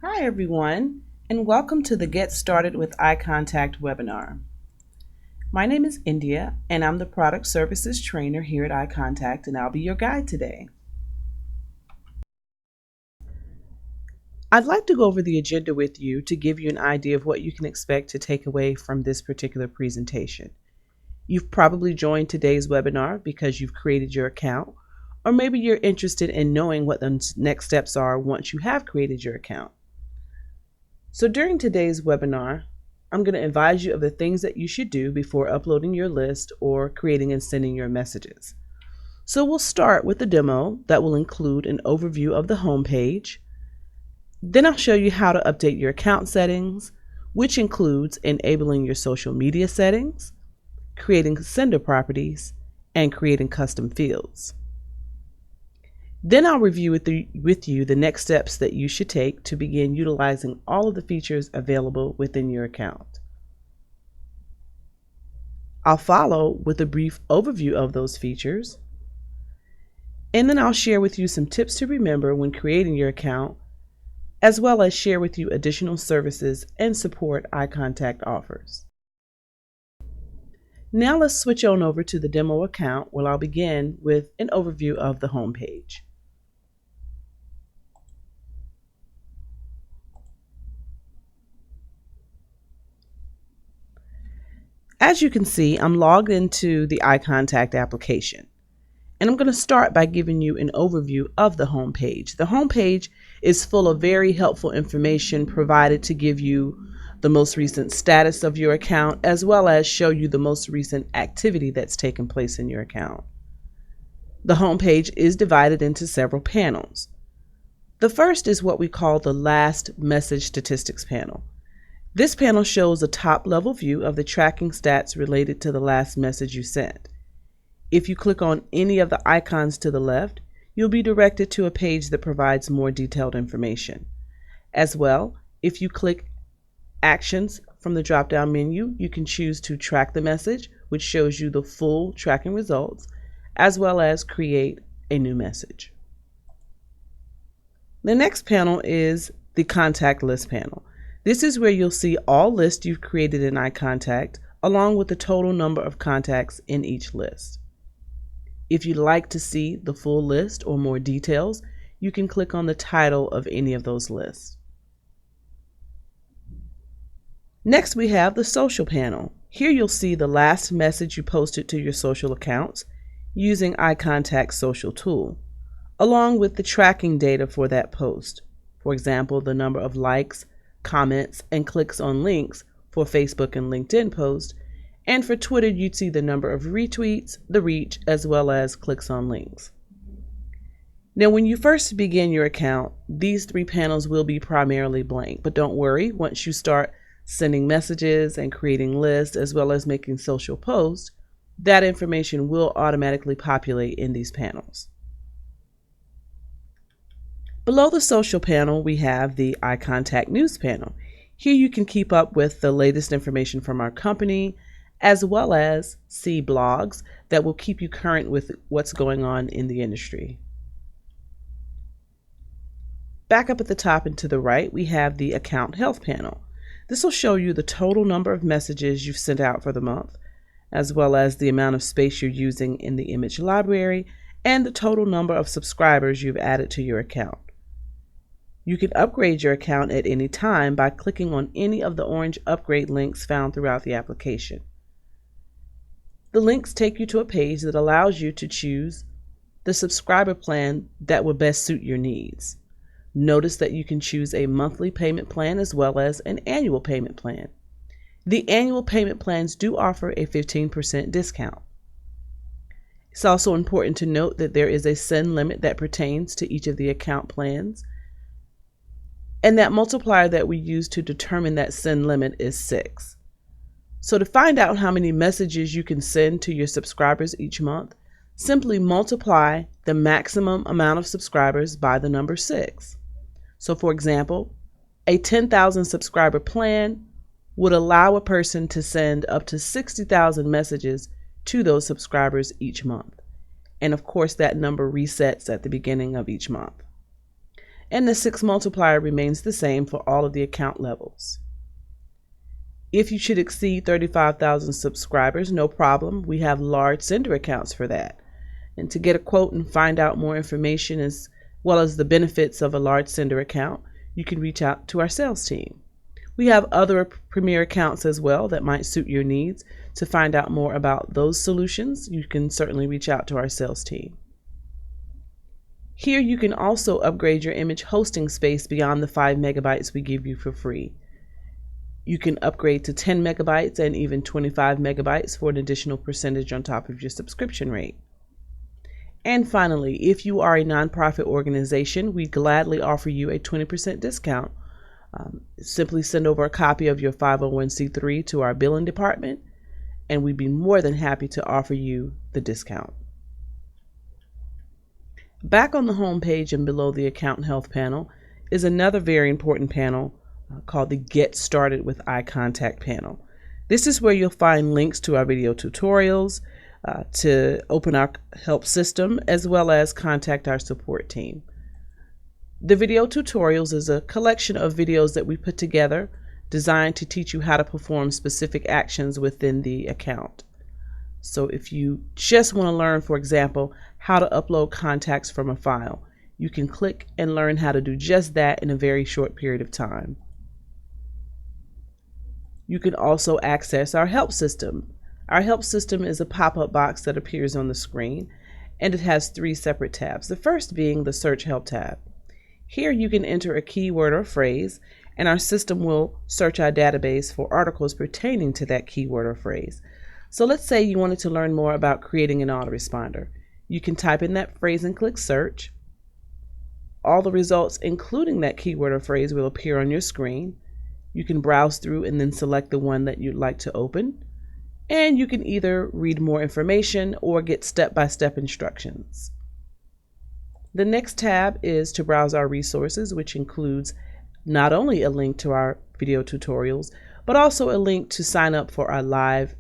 Hi everyone, and welcome to the Get Started with iContact webinar. My name is India, and I'm the Product Services Trainer here at iContact, and I'll be your guide today. I'd like to go over the agenda with you to give you an idea of what you can expect to take away from this particular presentation. You've probably joined today's webinar because you've created your account, or maybe you're interested in knowing what the next steps are once you have created your account. So during today's webinar, I'm going to advise you of the things that you should do before uploading your list or creating and sending your messages. So we'll start with the demo that will include an overview of the home page. Then I'll show you how to update your account settings, which includes enabling your social media settings, creating sender properties, and creating custom fields. Then I'll review with you the next steps that you should take to begin utilizing all of the features available within your account. I'll follow with a brief overview of those features, and then I'll share with you some tips to remember when creating your account, as well as share with you additional services and support iContact offers. Now let's switch on over to the demo account, where I'll begin with an overview of the home page. As you can see, I'm logged into the iContact application, and I'm going to start by giving you an overview of the home page. The home page is full of very helpful information provided to give you the most recent status of your account, as well as show you the most recent activity that's taken place in your account. The home page is divided into several panels. The first is what we call the last message statistics panel. This panel shows a top-level view of the tracking stats related to the last message you sent. If you click on any of the icons to the left, you'll be directed to a page that provides more detailed information. As well, if you click Actions from the drop-down menu, you can choose to track the message, which shows you the full tracking results, as well as create a new message. The next panel is the Contact List panel. This is where you'll see all lists you've created in iContact, along with the total number of contacts in each list. If you'd like to see the full list or more details, you can click on the title of any of those lists. Next, we have the social panel. Here you'll see the last message you posted to your social accounts using iContact's social tool, along with the tracking data for that post. For example, the number of likes, comments, and clicks on links for Facebook and LinkedIn posts, and for Twitter you'd see the number of retweets, the reach, as well as clicks on links. Now when you first begin your account, these three panels will be primarily blank, but don't worry, once you start sending messages and creating lists, as well as making social posts, that information will automatically populate in these panels. Below the social panel, we have the iContact News panel. Here you can keep up with the latest information from our company, as well as see blogs that will keep you current with what's going on in the industry. Back up at the top and to the right, we have the Account Health panel. This will show you the total number of messages you've sent out for the month, as well as the amount of space you're using in the image library and the total number of subscribers you've added to your account. You can upgrade your account at any time by clicking on any of the orange upgrade links found throughout the application. The links take you to a page that allows you to choose the subscriber plan that will best suit your needs. Notice that you can choose a monthly payment plan as well as an annual payment plan. The annual payment plans do offer a 15% discount. It's also important to note that there is a send limit that pertains to each of the account plans, and that multiplier that we use to determine that send limit is 6. So to find out how many messages you can send to your subscribers each month, simply multiply the maximum amount of subscribers by the number 6. So for example, a 10,000 subscriber plan would allow a person to send up to 60,000 messages to those subscribers each month. And of course, that number resets at the beginning of each month. and the 6 multiplier remains the same for all of the account levels. If you should exceed 35,000 subscribers, no problem. We have large sender accounts for that. And to get a quote and find out more information as well as the benefits of a large sender account, you can reach out to our sales team. We have other premier accounts as well that might suit your needs. To find out more about those solutions, you can certainly reach out to our sales team. Here you can also upgrade your image hosting space beyond the 5 megabytes we give you for free. You can upgrade to 10 megabytes and even 25 megabytes for an additional percentage on top of your subscription rate. And finally, if you are a nonprofit organization, we gladly offer you a 20% discount. Simply send over a copy of your 501c3 to our billing department, and we'd be more than happy to offer you the discount. Back on the home page and below the Account Health panel is another very important panel called the Get Started with iContact panel. This is where you'll find links to our video tutorials, to open our help system, as well as contact our support team. The video tutorials is a collection of videos that we put together designed to teach you how to perform specific actions within the account. So if you just want to learn, for example, how to upload contacts from a file, you can click and learn how to do just that in a very short period of time. You can also access our help system. Our help system is a pop-up box that appears on the screen, and it has 3 separate tabs. The first being the Search Help tab. Here you can enter a keyword or phrase, and our system will search our database for articles pertaining to that keyword or phrase. So let's say you wanted to learn more about creating an autoresponder. You can type in that phrase and click search. All the results, including that keyword or phrase, will appear on your screen. You can browse through and then select the one that you'd like to open. And you can either read more information or get step-by-step instructions. The next tab is to browse our resources, which includes not only a link to our video tutorials, but also a link to sign up for our live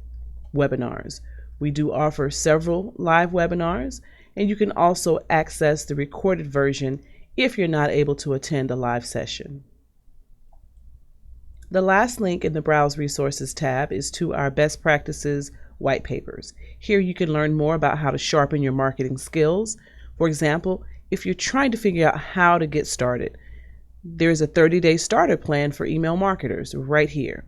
webinars. We do offer several live webinars, and you can also access the recorded version if you're not able to attend a live session. The last link in the Browse Resources tab is to our Best Practices white papers. Here you can learn more about how to sharpen your marketing skills. For example, if you're trying to figure out how to get started, there's a 30-day starter plan for email marketers right here.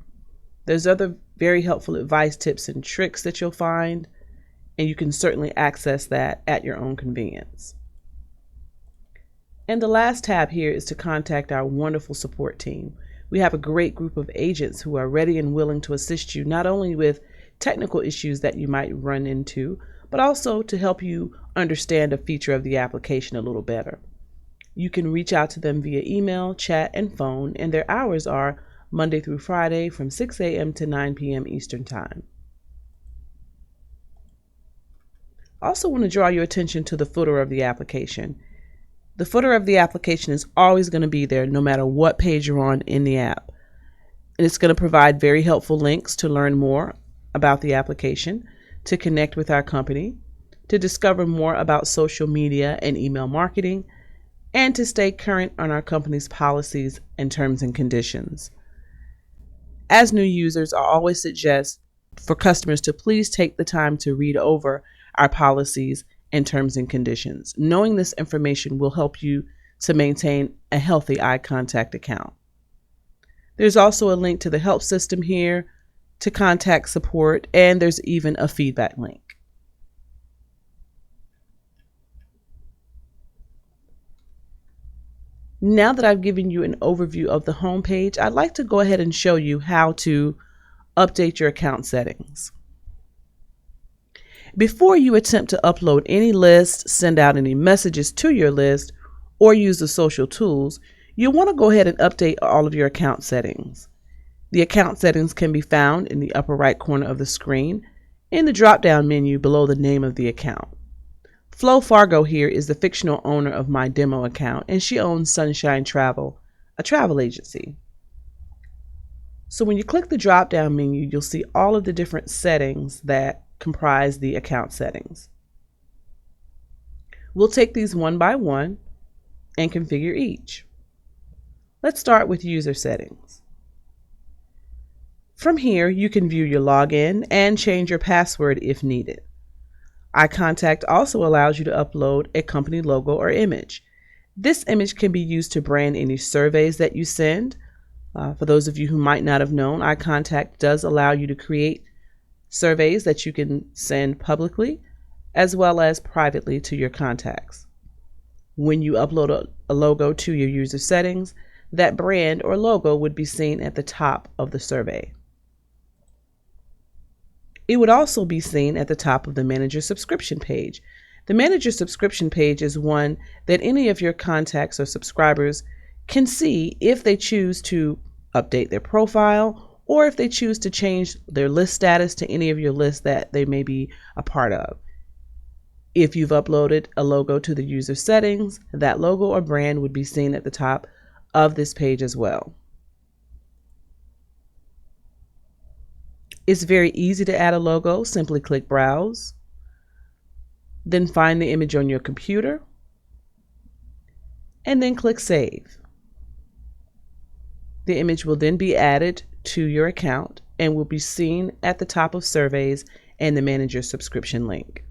There's other very helpful advice, tips, and tricks that you'll find, and you can certainly access that at your own convenience. And the last tab here is to contact our wonderful support team. We have a great group of agents who are ready and willing to assist you not only with technical issues that you might run into, but also to help you understand a feature of the application a little better. You can reach out to them via email, chat, and phone, and their hours are Monday through Friday from 6 a.m. to 9 p.m. Eastern Time. I also want to draw your attention to the footer of the application. The footer of the application is always going to be there no matter what page you're on in the app. And it's going to provide very helpful links to learn more about the application, to connect with our company, to discover more about social media and email marketing, and to stay current on our company's policies and terms and conditions. As new users, I always suggest for customers to please take the time to read over our policies and terms and conditions. Knowing this information will help you to maintain a healthy iContact account. There's also a link to the help system here, to contact support, and there's even a feedback link. Now that I've given you an overview of the home page, I'd like to go ahead and show you how to update your account settings. Before you attempt to upload any list, send out any messages to your list, or use the social tools, you'll want to go ahead and update all of your account settings. The account settings can be found in the upper right corner of the screen in the drop-down menu below the name of the account. Flo Fargo here is the fictional owner of my demo account, and she owns Sunshine Travel, a travel agency. So when you click the drop-down menu, you'll see all of the different settings that comprise the account settings. We'll take these one by one and configure each. Let's start with user settings. From here, you can view your login and change your password if needed. iContact also allows you to upload a company logo or image. This image can be used to brand any surveys that you send. For those of you who might not have known, iContact does allow you to create surveys that you can send publicly as well as privately to your contacts. When you upload a logo to your user settings, that brand or logo would be seen at the top of the survey. It would also be seen at the top of the manager subscription page. The manager subscription page is one that any of your contacts or subscribers can see if they choose to update their profile or if they choose to change their list status to any of your lists that they may be a part of. If you've uploaded a logo to the user settings, that logo or brand would be seen at the top of this page as well. It's very easy to add a logo. Simply click Browse, then find the image on your computer, and then click Save. The image will then be added to your account and will be seen at the top of surveys and the manager subscription link.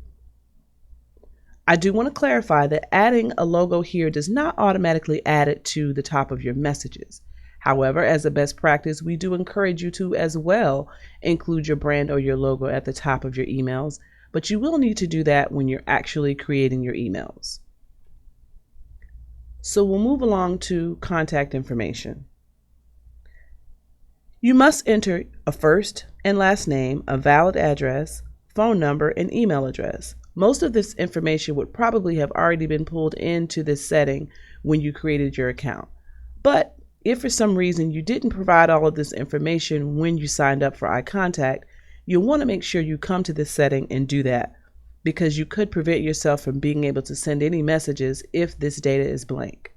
I do want to clarify that adding a logo here does not automatically add it to the top of your messages. However, as a best practice, we do encourage you to as well include your brand or your logo at the top of your emails, but you will need to do that when you're actually creating your emails. So we'll move along to contact information. You must enter a first and last name, a valid address, phone number, and email address. Most of this information would probably have already been pulled into this setting when you created your account. But if for some reason you didn't provide all of this information when you signed up for iContact, you'll want to make sure you come to this setting and do that, because you could prevent yourself from being able to send any messages if this data is blank.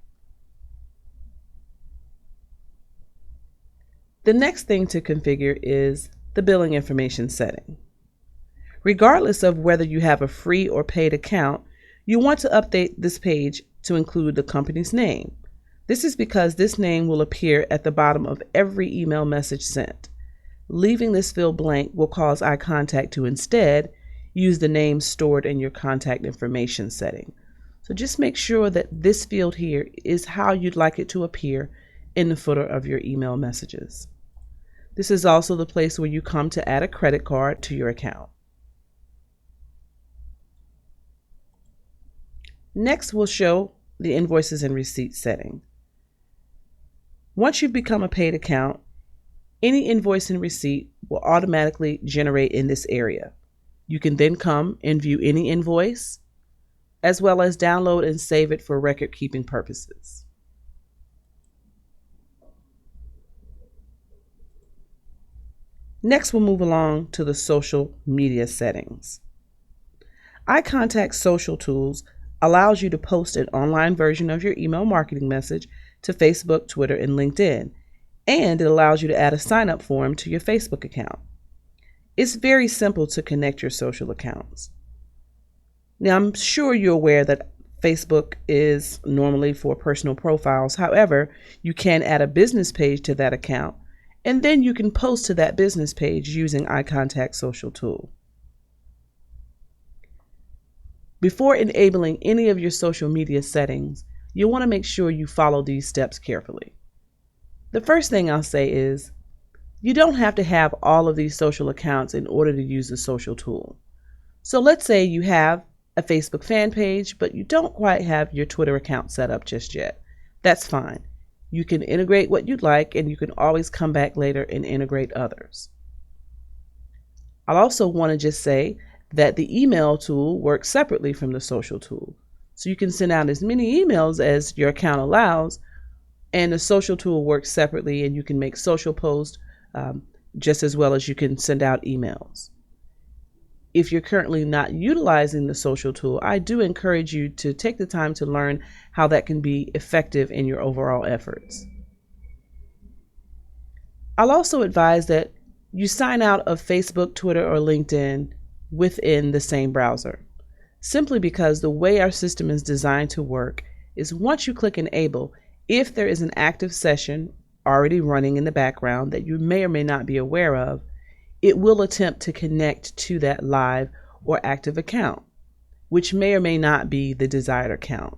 The next thing to configure is the billing information setting. Regardless of whether you have a free or paid account, you want to update this page to include the company's name. This is because this name will appear at the bottom of every email message sent. Leaving this field blank will cause iContact to instead use the name stored in your contact information setting. So just make sure that this field here is how you'd like it to appear in the footer of your email messages. This is also the place where you come to add a credit card to your account. Next, we'll show the invoices and receipts setting. Once you've become a paid account, any invoice and receipt will automatically generate in this area. You can then come and view any invoice, as well as download and save it for record-keeping purposes. Next, we'll move along to the social media settings. iContact Social Tools allows you to post an online version of your email marketing message to Facebook, Twitter, and LinkedIn, and it allows you to add a sign-up form to your Facebook account. It's very simple to connect your social accounts. Now, I'm sure you're aware that Facebook is normally for personal profiles. However, you can add a business page to that account, and then you can post to that business page using iContact Social Tool. Before enabling any of your social media settings, you'll want to make sure you follow these steps carefully. The first thing I'll say is, you don't have to have all of these social accounts in order to use the social tool. So let's say you have a Facebook fan page, but you don't quite have your Twitter account set up just yet. That's fine. You can integrate what you'd like, and you can always come back later and integrate others. I'll also want to just say that the email tool works separately from the social tool. So you can send out as many emails as your account allows, and the social tool works separately, and you can make social posts just as well as you can send out emails. If you're currently not utilizing the social tool, I do encourage you to take the time to learn how that can be effective in your overall efforts. I'll also advise that you sign out of Facebook, Twitter, or LinkedIn within the same browser, simply because the way our system is designed to work is once you click Enable, If there is an active session already running in the background that you may or may not be aware of, it will attempt to connect to that live or active account, which may or may not be the desired account.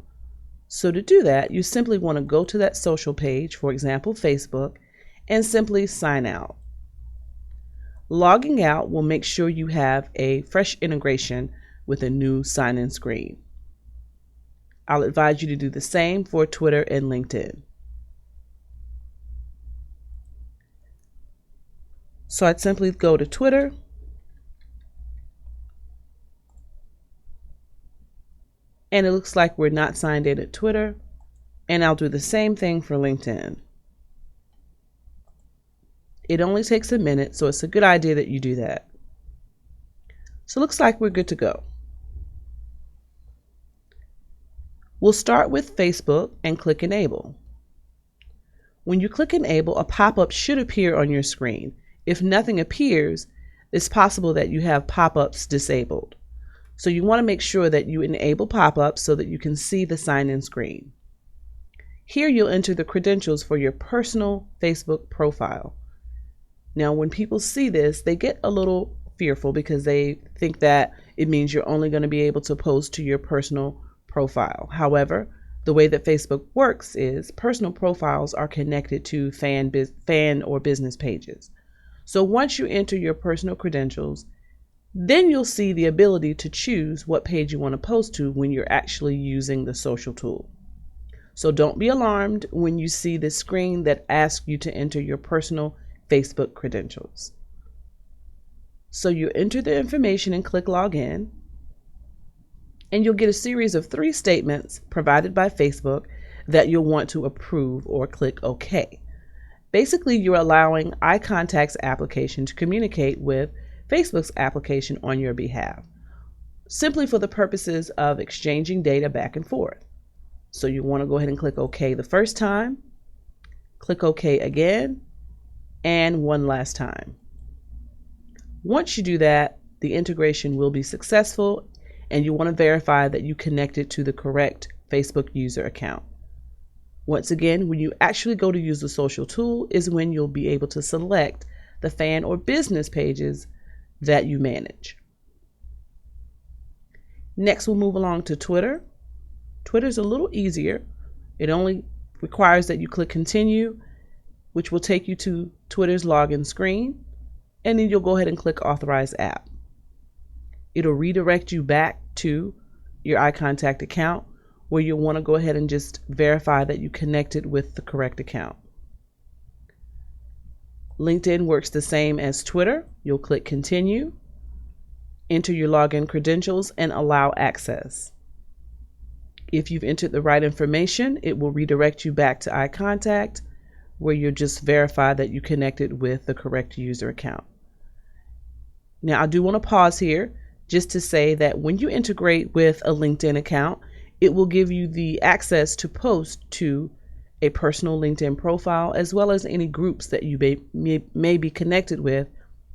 So to do that, you simply want to go to that social page, for example, Facebook, and simply sign out. Logging out will make sure you have a fresh integration with a new sign-in screen. I'll advise you to do the same for Twitter and LinkedIn. So I'd simply go to Twitter, and it looks like we're not signed in at Twitter, and I'll do the same thing for LinkedIn. It only takes a minute, so it's a good idea that you do that. So it looks like we're good to go. We'll start with Facebook and click Enable. When you click Enable, a pop-up should appear on your screen. If nothing appears, it's possible that you have pop-ups disabled. So you want to make sure that you enable pop-ups so that you can see the sign-in screen. Here you'll enter the credentials for your personal Facebook profile. Now, when people see this, they get a little fearful because they think that it means you're only going to be able to post to your personal profile. However, the way that Facebook works is personal profiles are connected to fan or business pages. So once you enter your personal credentials, then you'll see the ability to choose what page you want to post to when you're actually using the social tool. So don't be alarmed when you see this screen that asks you to enter your personal Facebook credentials. So you enter the information and click Login, and you'll get a series of 3 statements provided by Facebook that you'll want to approve or click OK. Basically, you're allowing iContact's application to communicate with Facebook's application on your behalf, simply for the purposes of exchanging data back and forth. So you want to go ahead and click OK the first time, click OK again, and one last time. Once you do that, the integration will be successful, and you want to verify that you connected to the correct Facebook user account. Once again, when you actually go to use the social tool is when you'll be able to select the fan or business pages that you manage. Next, we'll move along to Twitter. Twitter's a little easier. It only requires that you click Continue, which will take you to Twitter's login screen, and then you'll go ahead and click Authorize App. It'll redirect you back to your iContact account, where you'll want to go ahead and just verify that you connected with the correct account. LinkedIn works the same as Twitter. You'll click Continue, enter your login credentials, and allow access. If you've entered the right information, it will redirect you back to iContact, where you'll just verify that you connected with the correct user account. Now, I do want to pause here just to say that when you integrate with a LinkedIn account, it will give you the access to post to a personal LinkedIn profile, as well as any groups that you may be connected with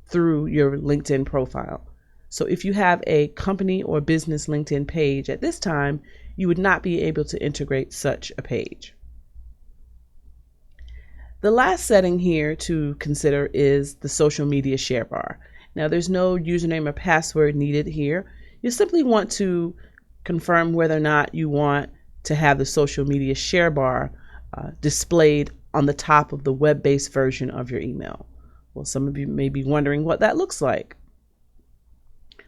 through your LinkedIn profile. So if you have a company or business LinkedIn page at this time, you would not be able to integrate such a page. The last setting here to consider is the social media share bar. Now, there's no username or password needed here. You simply want to confirm whether or not you want to have the social media share bar displayed on the top of the web-based version of your email. Well, some of you may be wondering what that looks like.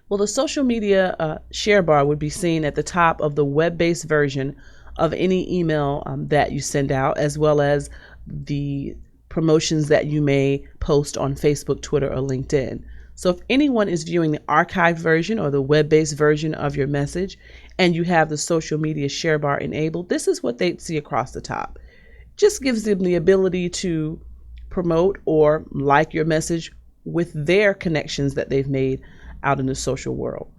Well, the social media share bar would be seen at the top of the web-based version of any email that you send out, as well as the promotions that you may post on Facebook, Twitter, or LinkedIn. So if anyone is viewing the archived version or the web-based version of your message and you have the social media share bar enabled, this is what they'd see across the top. Just gives them the ability to promote or like your message with their connections that they've made out in the social world.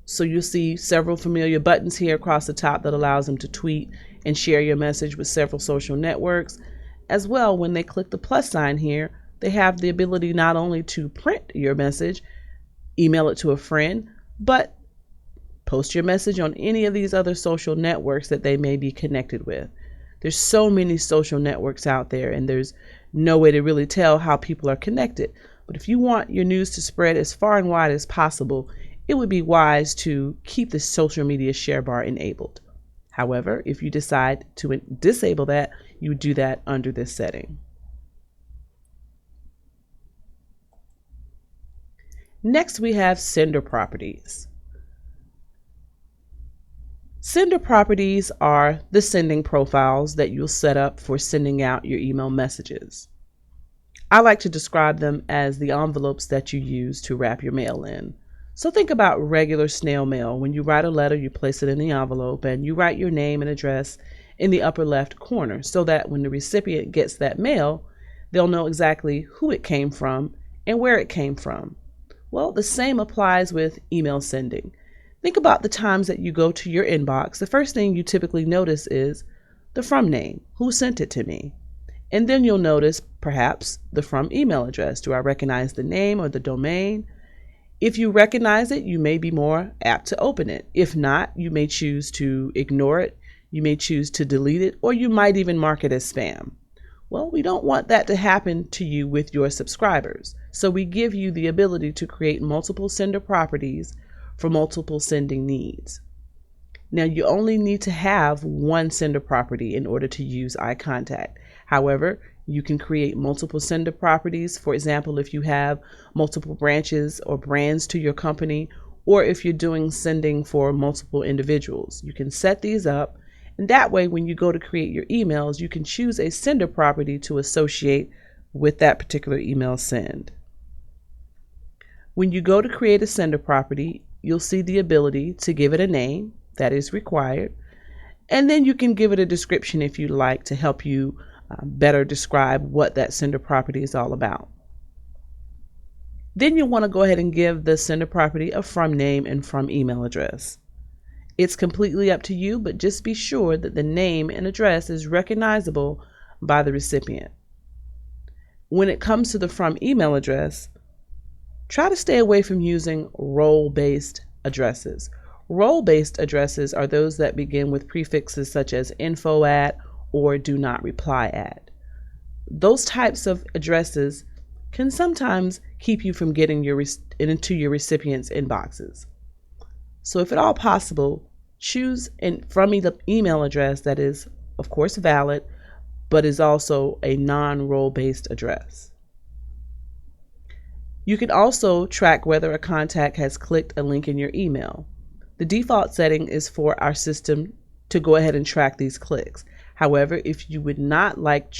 So you'll see several familiar buttons here across the top that allows them to tweet and share your message with several social networks. As well, when they click the plus sign here, they have the ability not only to print your message, email it to a friend, but post your message on any of these other social networks that they may be connected with. There's so many social networks out there, and there's no way to really tell how people are connected. But if you want your news to spread as far and wide as possible, it would be wise to keep the social media share bar enabled. However, if you decide to disable that, you would do that under this setting. Next, we have sender properties. Sender properties are the sending profiles that you'll set up for sending out your email messages. I like to describe them as the envelopes that you use to wrap your mail in. So think about regular snail mail. When you write a letter, you place it in the envelope and you write your name and address in the upper left corner so that when the recipient gets that mail, they'll know exactly who it came from and where it came from. Well, the same applies with email sending. Think about the times that you go to your inbox. The first thing you typically notice is the from name, who sent it to me. And then you'll notice perhaps the from email address. Do I recognize the name or the domain? If you recognize it, you may be more apt to open it. If not, you may choose to ignore it, you may choose to delete it, or you might even mark it as spam. Well, we don't want that to happen to you with your subscribers. So we give you the ability to create multiple sender properties for multiple sending needs. Now, you only need to have one sender property in order to use iContact. However, you can create multiple sender properties. For example, if you have multiple branches or brands to your company, or if you're doing sending for multiple individuals, you can set these up. And that way, when you go to create your emails, you can choose a sender property to associate with that particular email send. When you go to create a sender property, you'll see the ability to give it a name that is required. And then you can give it a description if you like to help you better describe what that sender property is all about. Then you'll want to go ahead and give the sender property a from name and from email address. It's completely up to you, but just be sure that the name and address is recognizable by the recipient. When it comes to the from email address, try to stay away from using role-based addresses. Role-based addresses are those that begin with prefixes such as info at or do not reply at. Those types of addresses can sometimes keep you from getting into your recipients' inboxes. So if at all possible, choose from the email address that is, of course, valid, but is also a non-role-based address. You can also track whether a contact has clicked a link in your email. The default setting is for our system to go ahead and track these clicks. However, if you would not like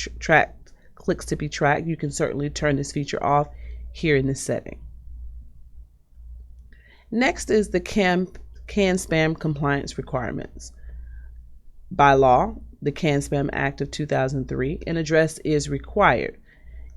clicks to be tracked, you can certainly turn this feature off here in this setting. Next is the CAN spam compliance requirements. By law, the CAN Spam Act of 2003, an address is required.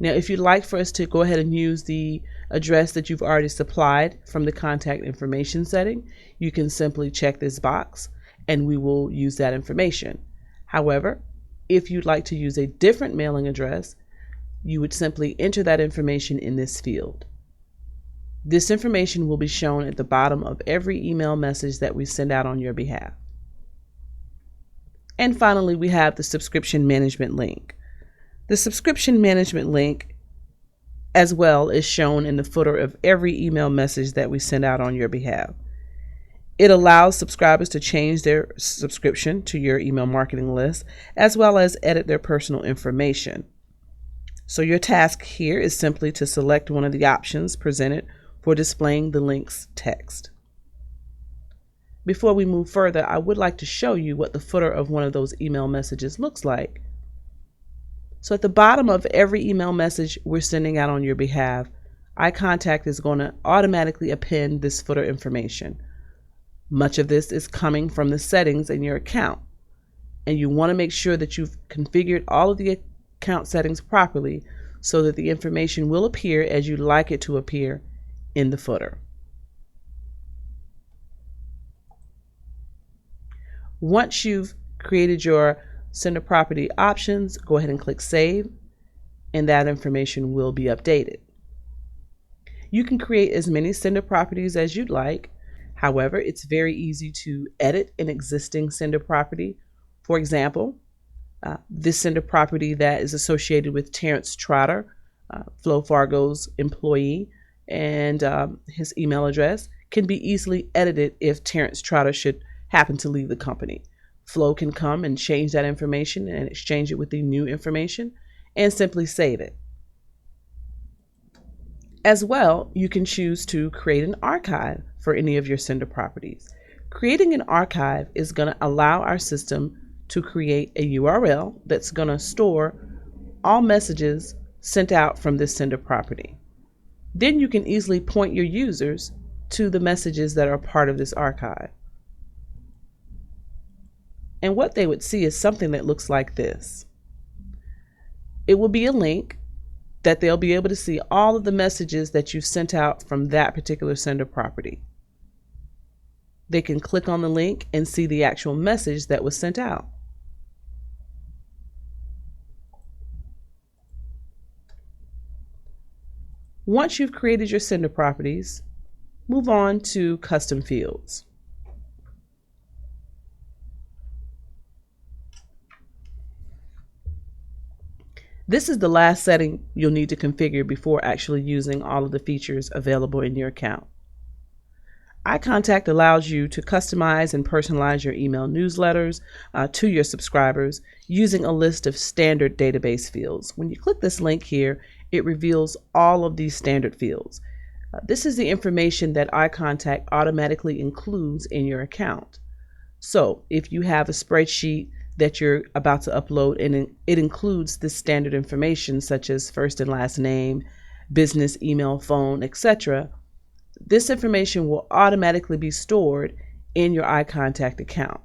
Now, if you'd like for us to go ahead and use the address that you've already supplied from the contact information setting, you can simply check this box and we will use that information. However, if you'd like to use a different mailing address, you would simply enter that information in this field. This information will be shown at the bottom of every email message that we send out on your behalf. And finally, we have the subscription management link. The subscription management link as well is shown in the footer of every email message that we send out on your behalf. It allows subscribers to change their subscription to your email marketing list, as well as edit their personal information. So your task here is simply to select one of the options presented for displaying the link's text. Before we move further, I would like to show you what the footer of one of those email messages looks like. So at the bottom of every email message we're sending out on your behalf, iContact is going to automatically append this footer information. Much of this is coming from the settings in your account, and you want to make sure that you've configured all of the account settings properly so that the information will appear as you'd like it to appear in the footer. Once you've created your sender property options, go ahead and click Save, and that information will be updated. You can create as many sender properties as you'd like. However, it's very easy to edit an existing sender property. For example, This sender property that is associated with Terrence Trotter, Flo Fargo's employee, and his email address can be easily edited if Terrence Trotter should happen to leave the company. Flo can come and change that information and exchange it with the new information and simply save it. As well, you can choose to create an archive for any of your sender properties. Creating an archive is going to allow our system to create a URL that's going to store all messages sent out from this sender property. Then you can easily point your users to the messages that are part of this archive. And what they would see is something that looks like this. It will be a link that they'll be able to see all of the messages that you've sent out from that particular sender property. They can click on the link and see the actual message that was sent out. Once you've created your sender properties, move on to custom fields. This is the last setting you'll need to configure before actually using all of the features available in your account. iContact allows you to customize and personalize your email newsletters to your subscribers using a list of standard database fields. When you click this link here, it reveals all of these standard fields. This is the information that iContact automatically includes in your account. So if you have a spreadsheet that you're about to upload and it includes this standard information such as first and last name, business email, phone, etc., this information will automatically be stored in your iContact account.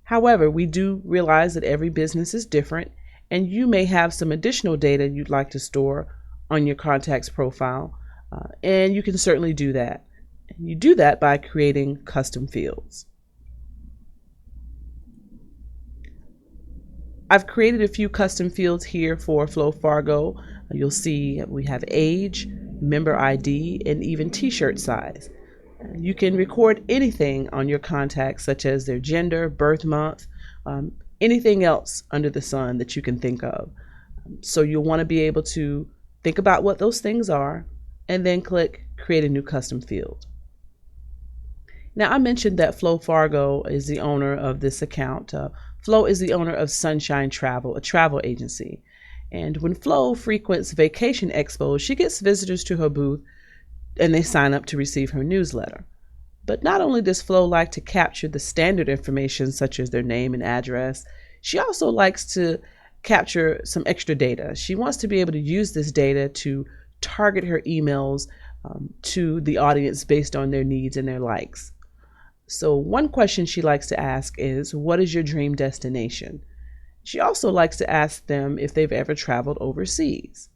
However, we do realize that every business is different and you may have some additional data you'd like to store on your contacts profile, and you can certainly do that. And you do that by creating custom fields. I've created a few custom fields here for Flo Fargo. You'll see we have age, member ID, and even t-shirt size. You can record anything on your contacts, such as their gender, birth month, anything else under the sun that you can think of. So you'll want to be able to think about what those things are and then click Create a New Custom Field. Now, I mentioned that Flo Fargo is the owner of this account. Flo is the owner of Sunshine Travel, a travel agency. And when Flo frequents vacation expos, she gets visitors to her booth and they sign up to receive her newsletter. But not only does Flo like to capture the standard information such as their name and address, she also likes to capture some extra data. She wants to be able to use this data to target her emails to the audience based on their needs and their likes. So one question she likes to ask is, what is your dream destination? She also likes to ask them if they've ever traveled overseas.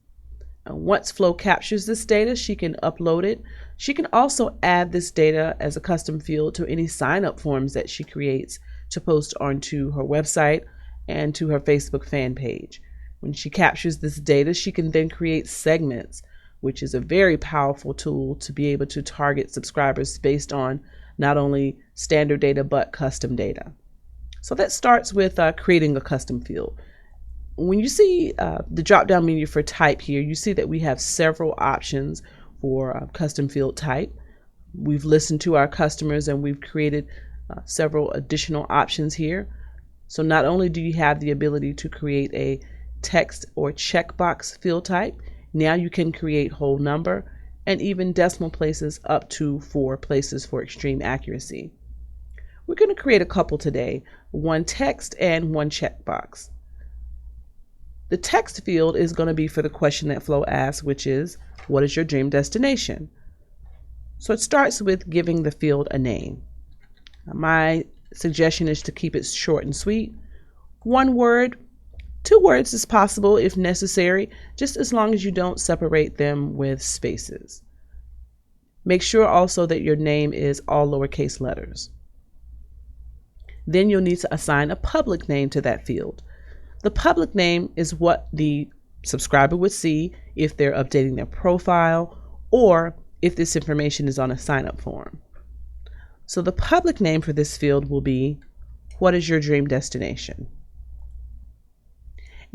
Once Flo captures this data, she can upload it. She can also add this data as a custom field to any sign-up forms that she creates to post onto her website and to her Facebook fan page. When she captures this data, she can then create segments, which is a very powerful tool to be able to target subscribers based on not only standard data but custom data. So that starts with creating a custom field. When you see the drop-down menu for type here, you see that we have several options for custom field type. We've listened to our customers and we've created several additional options here. So not only do you have the ability to create a text or checkbox field type, now you can create whole number and even decimal places up to 4 places for extreme accuracy. We're going to create a couple today, one text and one checkbox. The text field is going to be for the question that Flo asked, which is, what is your dream destination? So it starts with giving the field a name. My suggestion is to keep it short and sweet. 1 word, 2 words is possible if necessary, just as long as you don't separate them with spaces. Make sure also that your name is all lowercase letters. Then you'll need to assign a public name to that field. The public name is what the subscriber would see if they're updating their profile or if this information is on a sign-up form. So the public name for this field will be, what is your dream destination?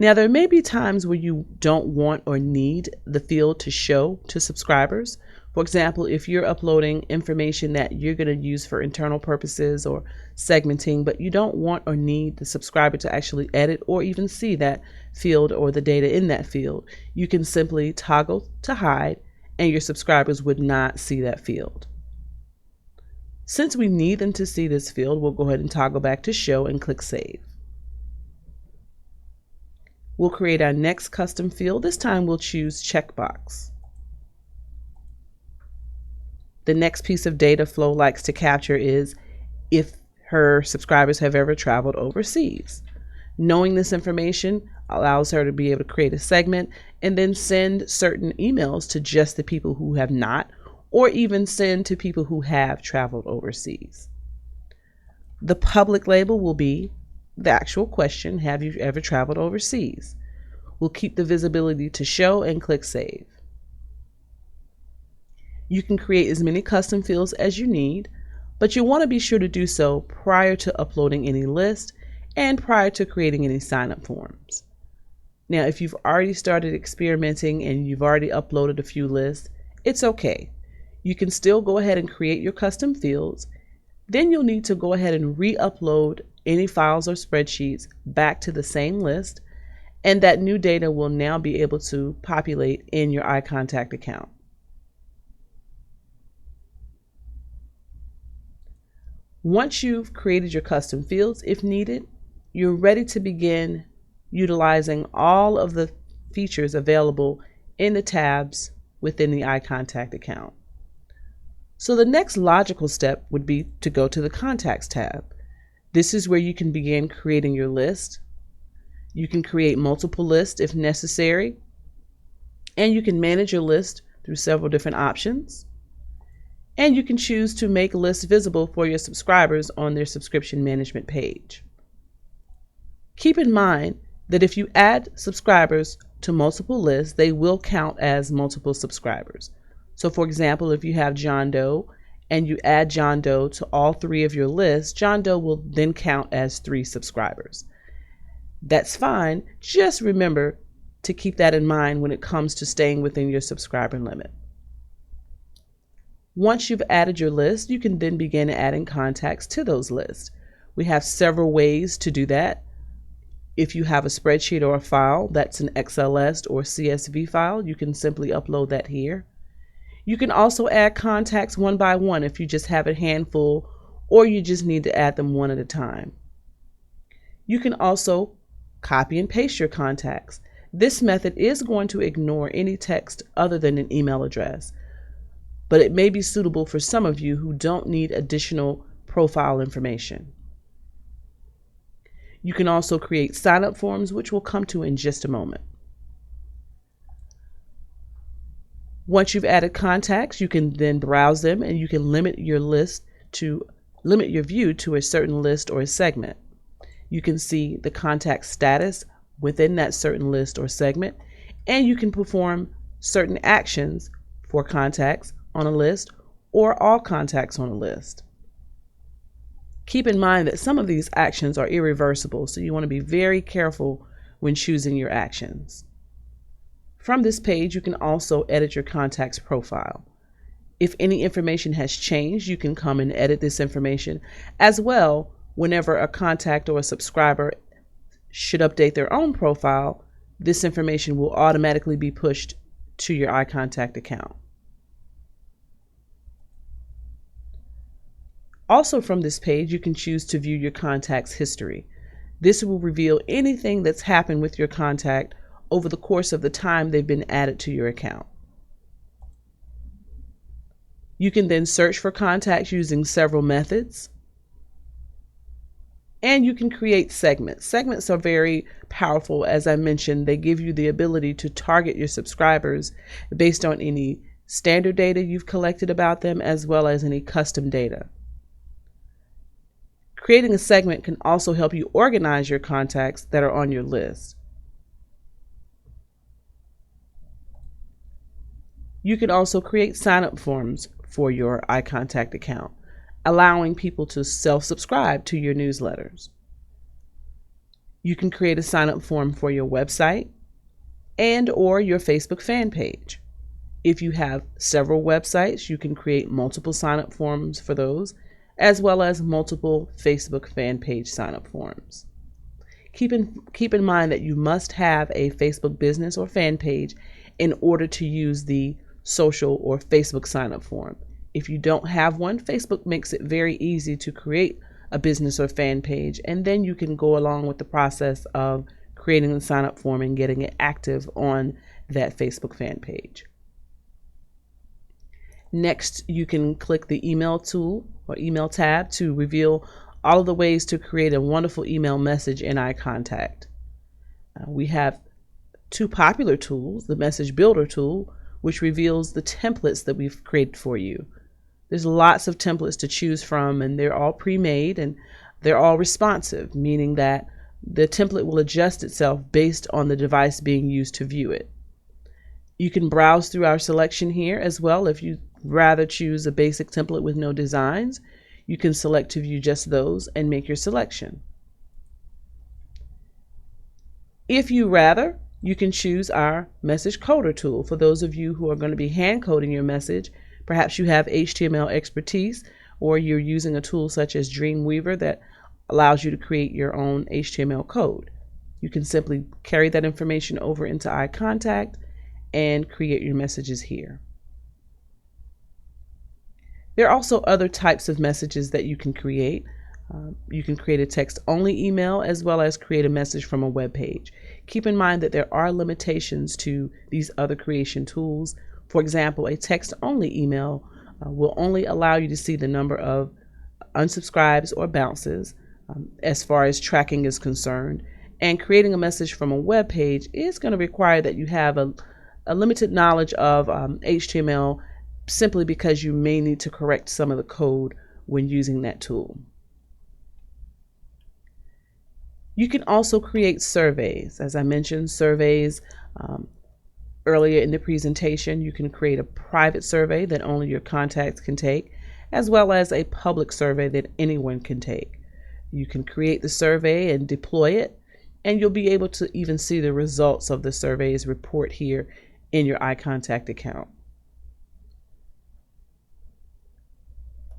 Now, there may be times where you don't want or need the field to show to subscribers. For example, if you're uploading information that you're going to use for internal purposes or segmenting, but you don't want or need the subscriber to actually edit or even see that field or the data in that field, you can simply toggle to hide and your subscribers would not see that field. Since we need them to see this field, we'll go ahead and toggle back to show and click Save. We'll create our next custom field. This time we'll choose checkbox. The next piece of data Flo likes to capture is if her subscribers have ever traveled overseas. Knowing this information allows her to be able to create a segment and then send certain emails to just the people who have not, or even send to people who have traveled overseas. The public label will be the actual question, have you ever traveled overseas? We'll keep the visibility to show and click Save. You can create as many custom fields as you need, but you'll want to be sure to do so prior to uploading any list and prior to creating any sign-up forms. Now, if you've already started experimenting and you've already uploaded a few lists, it's okay. You can still go ahead and create your custom fields. Then you'll need to go ahead and re-upload any files or spreadsheets back to the same list, and that new data will now be able to populate in your iContact account. Once you've created your custom fields, if needed, you're ready to begin utilizing all of the features available in the tabs within the iContact account. So the next logical step would be to go to the Contacts tab. This is where you can begin creating your list. You can create multiple lists if necessary, and you can manage your list through several different options. And you can choose to make lists visible for your subscribers on their subscription management page. Keep in mind that if you add subscribers to multiple lists, they will count as multiple subscribers. So for example, if you have John Doe and you add John Doe to all three of your lists, John Doe will then count as 3 subscribers. That's fine. Just remember to keep that in mind when it comes to staying within your subscriber limit. Once you've added your list, you can then begin adding contacts to those lists. We have several ways to do that. If you have a spreadsheet or a file that's an XLS or CSV file, you can simply upload that here. You can also add contacts one by one if you just have a handful or you just need to add them one at a time. You can also copy and paste your contacts. This method is going to ignore any text other than an email address, but it may be suitable for some of you who don't need additional profile information. You can also create sign-up forms, which we'll come to in just a moment. Once you've added contacts, you can then browse them and you can limit your view to a certain list or a segment. You can see the contact status within that certain list or segment, and you can perform certain actions for contacts on a list or all contacts on a list. Keep in mind that some of these actions are irreversible, so you want to be very careful when choosing your actions. From this page, you can also edit your contact's profile. If any information has changed, you can come and edit this information. As well, whenever a contact or a subscriber should update their own profile, this information will automatically be pushed to your iContact account. Also from this page, you can choose to view your contact's history. This will reveal anything that's happened with your contact over the course of the time they've been added to your account. You can then search for contacts using several methods. And you can create segments. Segments are very powerful. As I mentioned, they give you the ability to target your subscribers based on any standard data you've collected about them, as well as any custom data. Creating a segment can also help you organize your contacts that are on your list. You can also create sign-up forms for your iContact account, allowing people to self-subscribe to your newsletters. You can create a sign-up form for your website and or your Facebook fan page. If you have several websites, you can create multiple sign-up forms for those, as well as multiple Facebook fan page sign-up forms. Keep in mind that you must have a Facebook business or fan page in order to use the social or Facebook sign-up form. If you don't have one, Facebook makes it very easy to create a business or fan page, and then you can go along with the process of creating the sign-up form and getting it active on that Facebook fan page. Next, you can click the email tool or email tab to reveal all of the ways to create a wonderful email message in iContact. We have two popular tools, the Message Builder tool, which reveals the templates that we've created for you. There's lots of templates to choose from, and they're all pre-made and they're all responsive, meaning that the template will adjust itself based on the device being used to view it. You can browse through our selection here as well. If you rather choose a basic template with no designs, you can select to view just those and make your selection. If you rather, you can choose our Message Coder tool for those of you who are going to be hand coding your message. Perhaps you have HTML expertise, or you're using a tool such as Dreamweaver that allows you to create your own HTML code. You can simply carry that information over into iContact and create your messages here. There are also other types of messages that you can create. You can create a text-only email as well as create a message from a web page. Keep in mind that there are limitations to these other creation tools. For example, a text-only email will only allow you to see the number of unsubscribes or bounces as far as tracking is concerned. And creating a message from a web page is going to require that you have a limited knowledge of HTML, simply because you may need to correct some of the code when using that tool. You can also create surveys. As I mentioned, surveys earlier in the presentation. You can create a private survey that only your contacts can take, as well as a public survey that anyone can take. You can create the survey and deploy it, and you'll be able to even see the results of the survey's report here in your iContact account.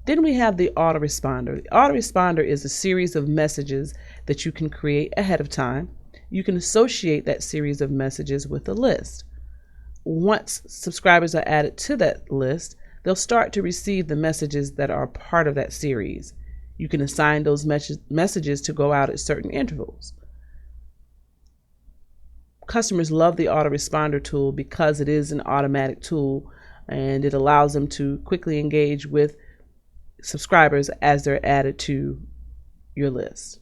Then we have the Autoresponder. The Autoresponder is a series of messages that you can create ahead of time. You can associate that series of messages with a list. Once subscribers are added to that list, they'll start to receive the messages that are part of that series. You can assign those messages to go out at certain intervals. Customers love the Autoresponder tool because it is an automatic tool and it allows them to quickly engage with subscribers as they're added to your list.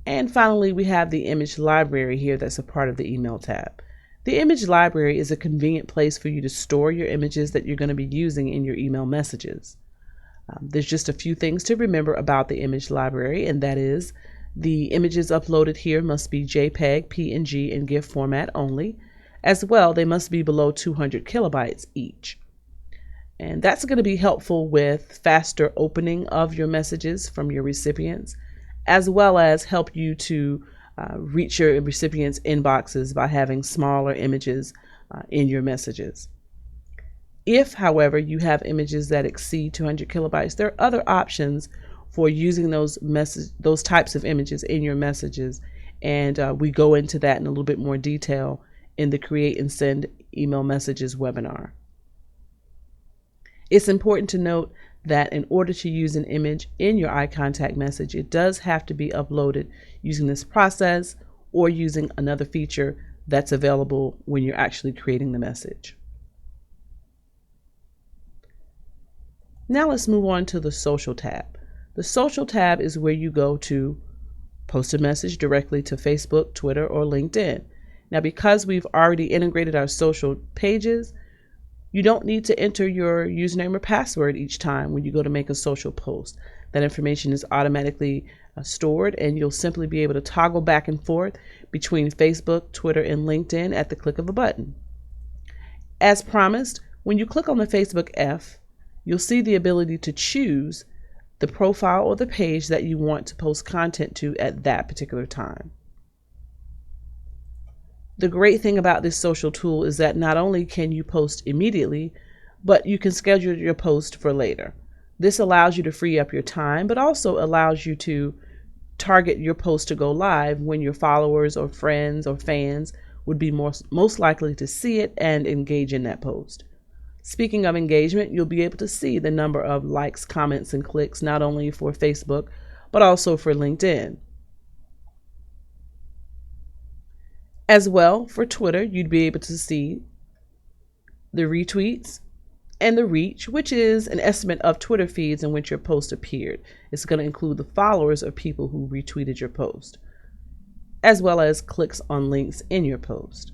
And finally, we have the image library here that's a part of the email tab. The image library is a convenient place for you to store your images that you're going to be using in your email messages. There's just a few things to remember about the image library, and that is the images uploaded here must be JPEG, PNG, and GIF format only. As well, they must be below 200 kilobytes each. And that's going to be helpful with faster opening of your messages from your recipients, as well as help you to reach your recipients' inboxes by having smaller images in your messages. If, however, you have images that exceed 200 kilobytes, there are other options for using those types of images in your messages, and we go into that in a little bit more detail in the Create and Send Email Messages webinar. It's important to note that in order to use an image in your iContact message, it does have to be uploaded using this process or using another feature that's available when you're actually creating the message. Now let's move on to the Social tab. The Social tab is where you go to post a message directly to Facebook, Twitter, or LinkedIn. Now, because we've already integrated our social pages, you don't need to enter your username or password each time when you go to make a social post. That information is automatically stored, and you'll simply be able to toggle back and forth between Facebook, Twitter, and LinkedIn at the click of a button. As promised, when you click on the Facebook F, you'll see the ability to choose the profile or the page that you want to post content to at that particular time. The great thing about this social tool is that not only can you post immediately, but you can schedule your post for later. This allows you to free up your time, but also allows you to target your post to go live when your followers or friends or fans would be most likely to see it and engage in that post. Speaking of engagement, you'll be able to see the number of likes, comments, and clicks, not only for Facebook, but also for LinkedIn. As well, for Twitter, you'd be able to see the retweets and the reach, which is an estimate of Twitter feeds in which your post appeared. It's going to include the followers of people who retweeted your post, as well as clicks on links in your post.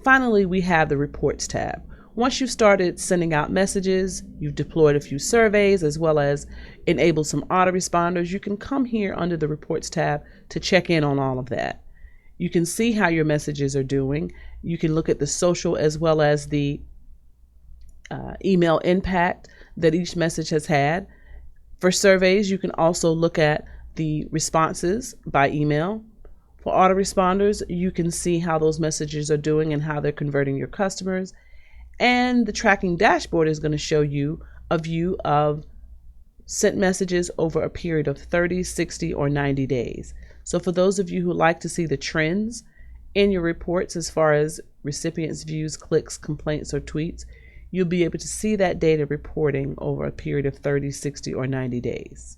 Finally, we have the Reports tab. Once you've started sending out messages, you've deployed a few surveys, as well as enabled some autoresponders, you can come here under the Reports tab to check in on all of that. You can see how your messages are doing. You can look at the social as well as the email impact that each message has had. For surveys, you can also look at the responses by email. For autoresponders, you can see how those messages are doing and how they're converting your customers. And the tracking dashboard is going to show you a view of sent messages over a period of 30, 60, or 90 days. So for those of you who like to see the trends in your reports as far as recipients' views, clicks, complaints, or tweets, you'll be able to see that data reporting over a period of 30, 60, or 90 days.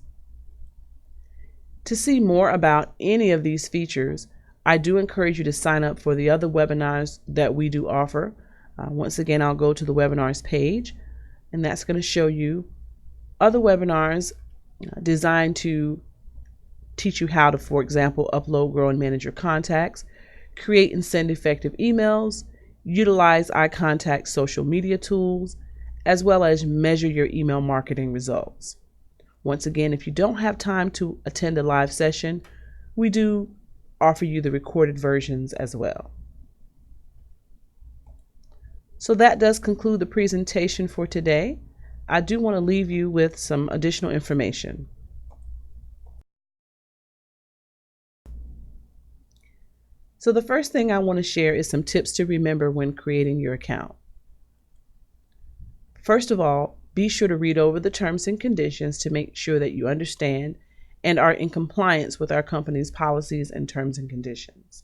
To see more about any of these features, I do encourage you to sign up for the other webinars that we do offer. Once again, I'll go to the webinars page, and that's going to show you other webinars designed to teach you how to, for example, upload, grow, and manage your contacts, create and send effective emails, utilize iContact social media tools, as well as measure your email marketing results. Once again, if you don't have time to attend a live session, we do offer you the recorded versions as well. So that does conclude the presentation for today. I do want to leave you with some additional information. So the first thing I want to share is some tips to remember when creating your account. First of all, be sure to read over the terms and conditions to make sure that you understand and are in compliance with our company's policies and terms and conditions.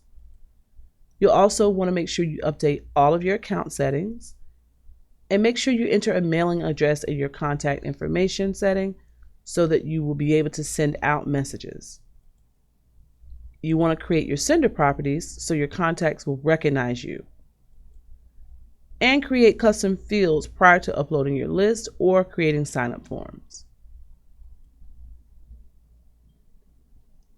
You'll also want to make sure you update all of your account settings and make sure you enter a mailing address in your contact information setting so that you will be able to send out messages. You want to create your sender properties so your contacts will recognize you. And create custom fields prior to uploading your list or creating sign-up forms.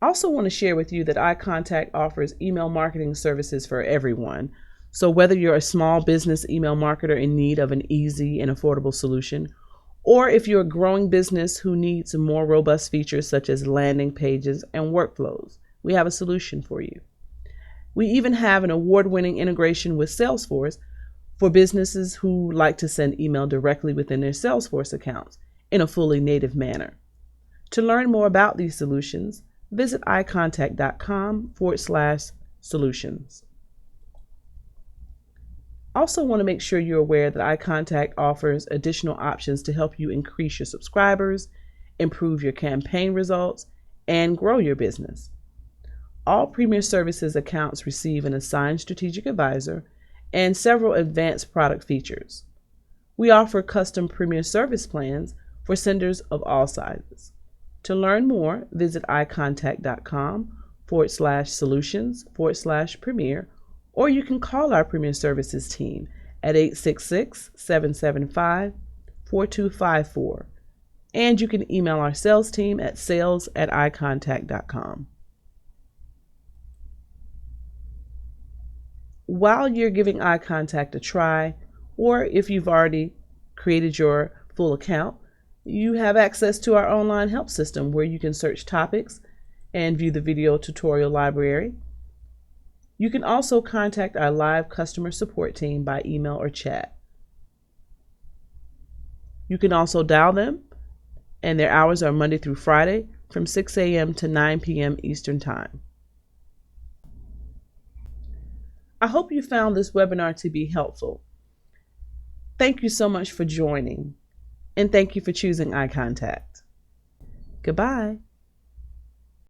I also want to share with you that iContact offers email marketing services for everyone. So whether you're a small business email marketer in need of an easy and affordable solution, or if you're a growing business who needs more robust features such as landing pages and workflows, we have a solution for you. We even have an award-winning integration with Salesforce for businesses who like to send email directly within their Salesforce accounts in a fully native manner. To learn more about these solutions, visit iContact.com/solutions. Also want to make sure you're aware that iContact offers additional options to help you increase your subscribers, improve your campaign results, and grow your business. All Premier Services accounts receive an assigned strategic advisor and several advanced product features. We offer custom Premier Service plans for senders of all sizes. To learn more, visit iContact.com/solutions/Premier, or you can call our Premier Services team at 866-775-4254. And you can email our sales team at sales@iContact.com. While you're giving iContact a try, or if you've already created your full account, you have access to our online help system where you can search topics and view the video tutorial library. You can also contact our live customer support team by email or chat. You can also dial them, and their hours are Monday through Friday from 6 a.m. to 9 p.m. Eastern Time. I hope you found this webinar to be helpful. Thank you so much for joining, and thank you for choosing iContact. Goodbye.